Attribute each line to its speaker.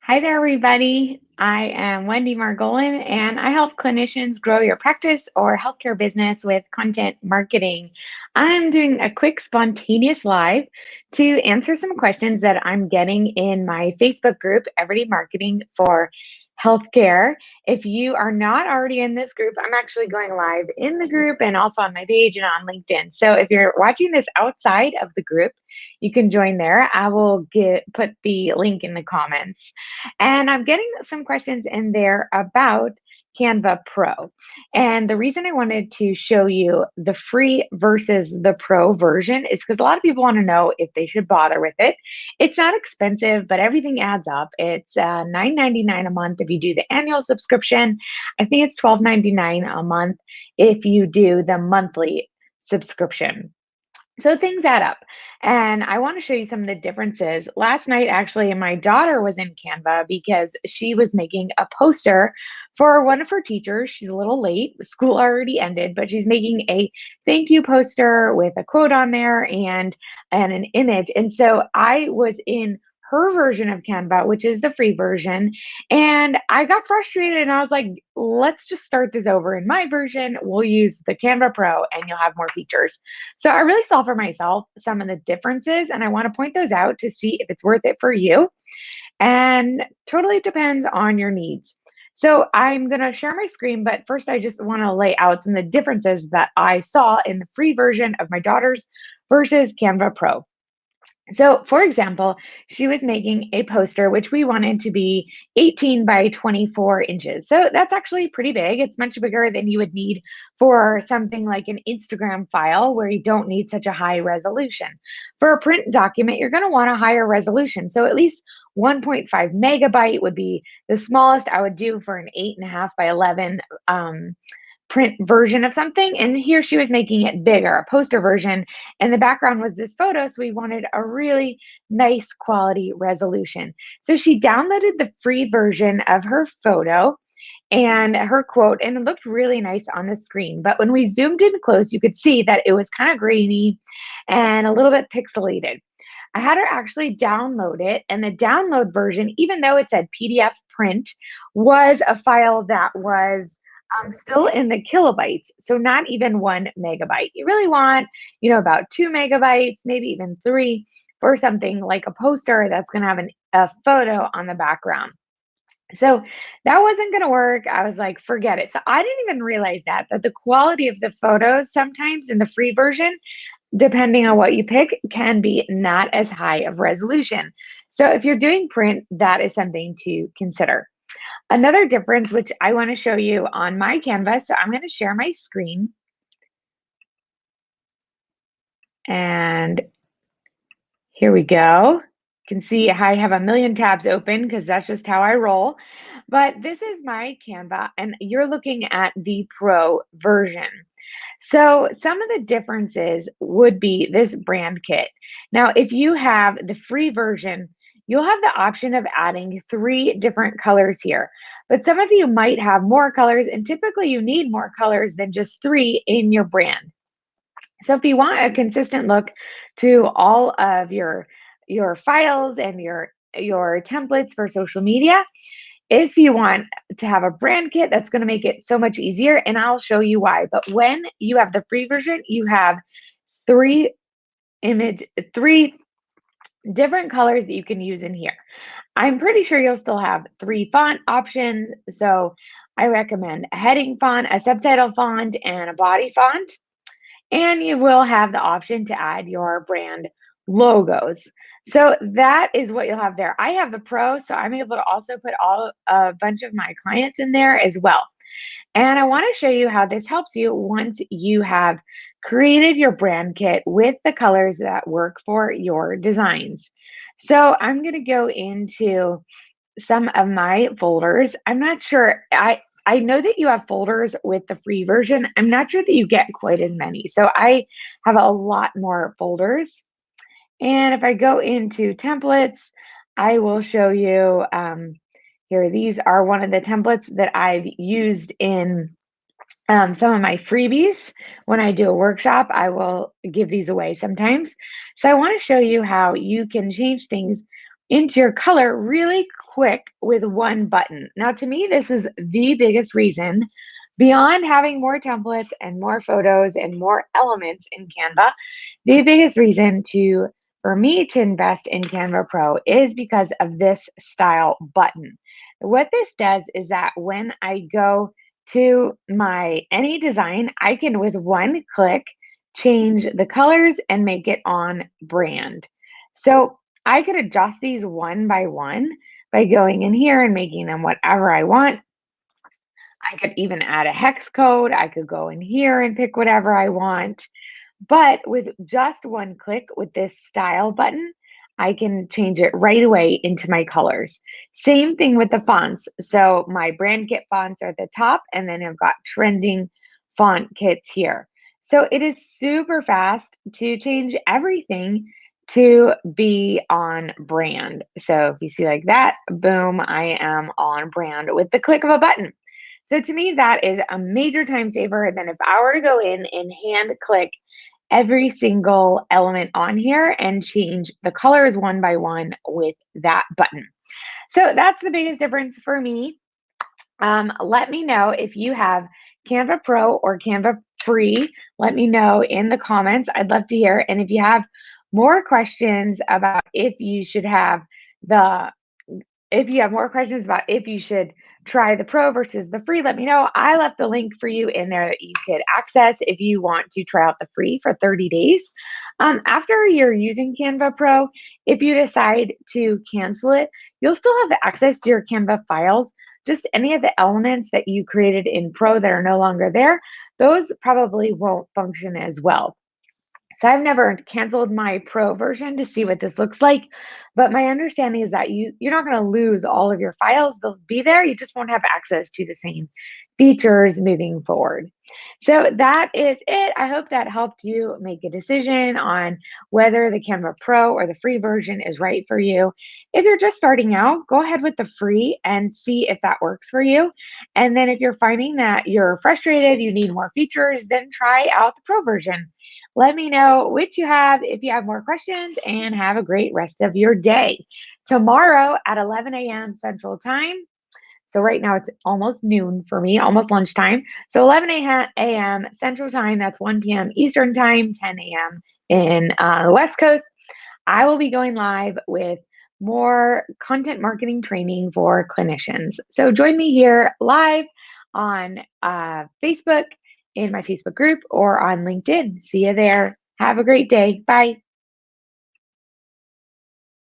Speaker 1: Hi there, everybody. I am Wendy Margolin, and I help clinicians grow your practice or healthcare business with content marketing. I'm doing a quick, spontaneous live to answer some questions that I'm getting in my Facebook group, Everyday Marketing for Healthcare. If you are not already in this group, I'm actually going live in the group and also on my page and on LinkedIn. So if you're watching this outside of the group, you can join there. I will put the link in the comments. And I'm getting some questions in there about Canva Pro. And the reason I wanted to show you the free versus the pro version is because a lot of people want to know if they should bother with it. It's not expensive, but everything adds up. It's $9.99 a month if you do the annual subscription. I think it's $12.99 a month if you do the monthly subscription. So things add up. And I want to show you some of the differences. Last night, actually, my daughter was in Canva because she was making a poster for one of her teachers. She's a little late. School already ended, but she's making a thank you poster with a quote on there and an image. And so I was in her version of Canva, which is the free version. And I got frustrated and I was like, let's just start this over in my version. We'll use the Canva Pro and you'll have more features. So I really saw for myself some of the differences, and I want to point those out to see if it's worth it for you. And totally depends on your needs. So I'm going to share my screen, but first I just want to lay out some of the differences that I saw in the free version of my daughter's versus Canva Pro. So, for example, she was making a poster which we wanted to be 18 by 24 inches. So, that's actually pretty big. It's much bigger than you would need for something like an Instagram file where you don't need such a high resolution. For a print document, you're going to want a higher resolution. So, at least 1.5 megabyte would be the smallest I would do for an 8.5 by 11 print version of something. And here she was making it bigger, a poster version. And the background was this photo. So we wanted a really nice quality resolution. So she downloaded the free version of her photo and her quote, and it looked really nice on the screen. But when we zoomed in close, you could see that it was kind of grainy and a little bit pixelated. I had her actually download it, and the download version, even though it said PDF print, was a file that was still in the kilobytes, so not even 1 megabyte. You really want, about 2 megabytes, maybe even three, for something like a poster that's going to have a photo on the background. So that wasn't going to work. I was like, forget it. So I didn't even realize that the quality of the photos sometimes in the free version, depending on what you pick, can be not as high of resolution. So if you're doing print, that is something to consider. Another difference, which I want to show you on my canvas, so I'm going to share my screen. And here we go. You can see I have a million tabs open because that's just how I roll. But this is my Canva, and you're looking at the Pro version. So some of the differences would be this brand kit. Now, if you have the free version, you'll have the option of adding 3 different colors here. But some of you might have more colors, and typically you need more colors than just 3 in your brand. So if you want a consistent look to all of your files and your templates for social media, if you want to have a brand kit, that's going to make it so much easier, and I'll show you why. But when you have the free version, you have three three different colors that you can use in here. I'm pretty sure you'll still have 3 font options. So I recommend a heading font, a subtitle font, and a body font. And you will have the option to add your brand logos. So that is what you'll have there. I have the Pro, so I'm able to also put a bunch of my clients in there as well. And I want to show you how this helps you once you have created your brand kit with the colors that work for your designs. So I'm going to go into some of my folders. I'm not sure. I know that you have folders with the free version. I'm not sure that you get quite as many. So I have a lot more folders. And if I go into templates, I will show you here. These are one of the templates that I've used in some of my freebies. When I do a workshop, I will give these away sometimes. So I want to show you how you can change things into your color really quick with one button. Now, to me, this is the biggest reason beyond having more templates and more photos and more elements in Canva. The biggest reason for me to invest in Canva Pro is because of this style button. What this does is that when I go to my any design, I can with one click change the colors and make it on brand. So I could adjust these one by one by going in here and making them whatever I want. I could even add a hex code. I could go in here and pick whatever I want. But with just one click with this style button, I can change it right away into my colors. Same thing with the fonts. So my brand kit fonts are at the top, and then I've got trending font kits here. So it is super fast to change everything to be on brand. So if you see like that, boom, I am on brand with the click of a button. So to me, that is a major time saver than if I were to go in and hand click every single element on here and change the colors one by one with that button. So that's the biggest difference for me. Let me know if you have Canva Pro or Canva Free. Let me know in the comments. I'd love to hear. And if you have more questions about if you have more questions about if you should try the Pro versus the free, let me know. I left the link for you in there that you could access if you want to try out the free for 30 days. After you're using Canva Pro, if you decide to cancel it, you'll still have access to your Canva files. Just any of the elements that you created in Pro that are no longer there, those probably won't function as well. So I've never canceled my Pro version to see what this looks like, but my understanding is that you're not going to lose all of your files. They'll be there. You just won't have access to the same features moving forward. So that is it. I hope that helped you make a decision on whether the Canva Pro or the free version is right for you. If you're just starting out, go ahead with the free and see if that works for you. And then if you're finding that you're frustrated, you need more features, then try out the Pro version. Let me know which you have if you have more questions, and have a great rest of your day. Tomorrow at 11 a.m. Central Time. So right now it's almost noon for me, almost lunchtime. So 11 a.m. Central Time, that's 1 p.m. Eastern Time, 10 a.m. in the West Coast. I will be going live with more content marketing training for clinicians. So join me here live on Facebook, in my Facebook group, or on LinkedIn. See you there. Have a great day. Bye.